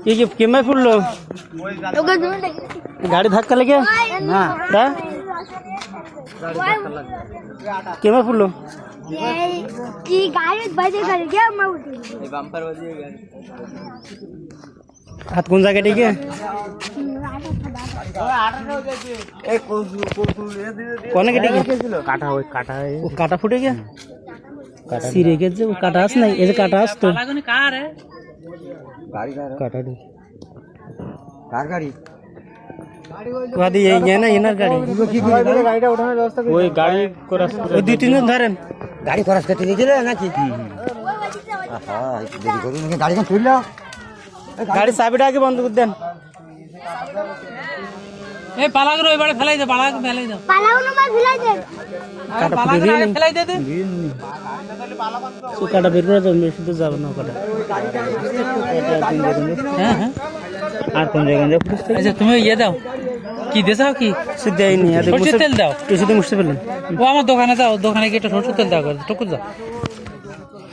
ये केमे फुटलो गाड़ी धक्का लगे ना केमे फुटलो की गाड़ी बजे कर गया मैं उठी बम्पर बजे गाड़ी हाथ कौन जाके ठीक है कौन के ठीक है काटा हो काटा है वो काटा फूटे क्या सिरे के जो काटा आस नहीं ये काटा आस तो कार है गाड़ी काटा दे कार गाड़ी वादी ये ना गाड़ी गाड़ीটা ওঠানোর ব্যবস্থা করে ওই গাড়ি ক্রস ওই দুই তিনজন ধরেন গাড়ি ক্রস করতে দিয়েছিলে নাকি হ্যাঁ দেরি করুন গাড়ি কোন তুললো গাড়ি চাবিটা আগে বন্ধ করে দেন এই পালাগুলো এবারে ফেলাই দে পালাগুলো ফেলাই দাও পালাগুলো বা ফেলাই দে পালাগুলো আগে ফেলাই দে সো কাটা বের করে দাও বেশি তো যাব না কাটা হ্যাঁ হ্যাঁ আর কোন জায়গায় যাব আচ্ছা তুমি ইয়ে দাও কি দেছাও কি সিধাই নি আদে সরষের তেল দাও কিছু তো মুছতে পারলেন ও আমার দোকানে যাও দোকানে গিয়ে একটা সরষের তেল দাও টুকু যাও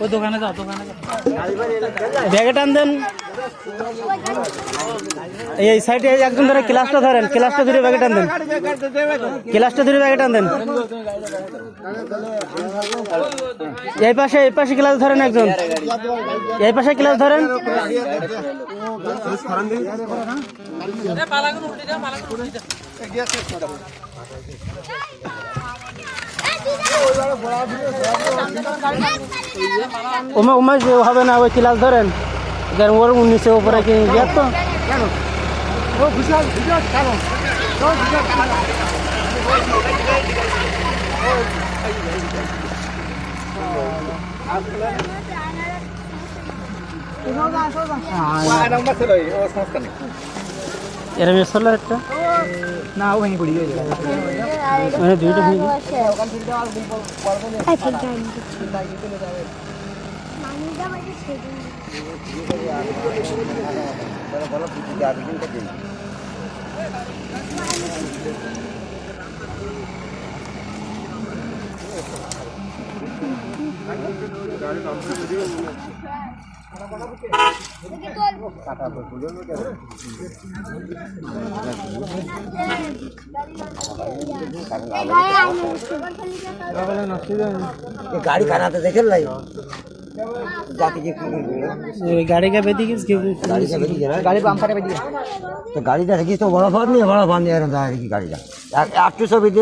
ওই দোকানে যাও ব্যাগে টান দেন এই সাইডে একজন ধরে ক্লাসটা ধরেন ক্লাসটা ধরে ব্যাগে টান দেন ক্লাসটা ধরে ব্যাগে টান দেন এই পাশে ক্লাস ধরেন একজন এই পাশে ক্লাস ধরেন পালাগুলো উঠে দাও পালাগুলো উঠে দাও ওমা যে হবে না ওই ক্লাস ধরেন দেন ওর 19 উপরে কি গিয়া তো কেন ও বিশাল বিশাল কারণ ও বিশাল কারণ এর মেসল একটা না ও ভেঙে পড়ি গেছে মানে দুইটা ভেঙে ওখান থেকে দেওয়াল পড়বে না আচ্ছা গাড়ি চলে যাবে মানিদা বাজে ছেড়ে বলো বুঝি আর দিন থেকে গাড়ি কমপ্লিট ভিডিও गाड़ी खाना तो देखे लाई जाती के गाड़ी का बेदी किस गाड़ी बम्पर पे दिया तो गाड़ी देखी तो बड़ा फाड़ नहीं बड़ा फाड़ नहीं आ रहा है गाड़ी का 800 भी दे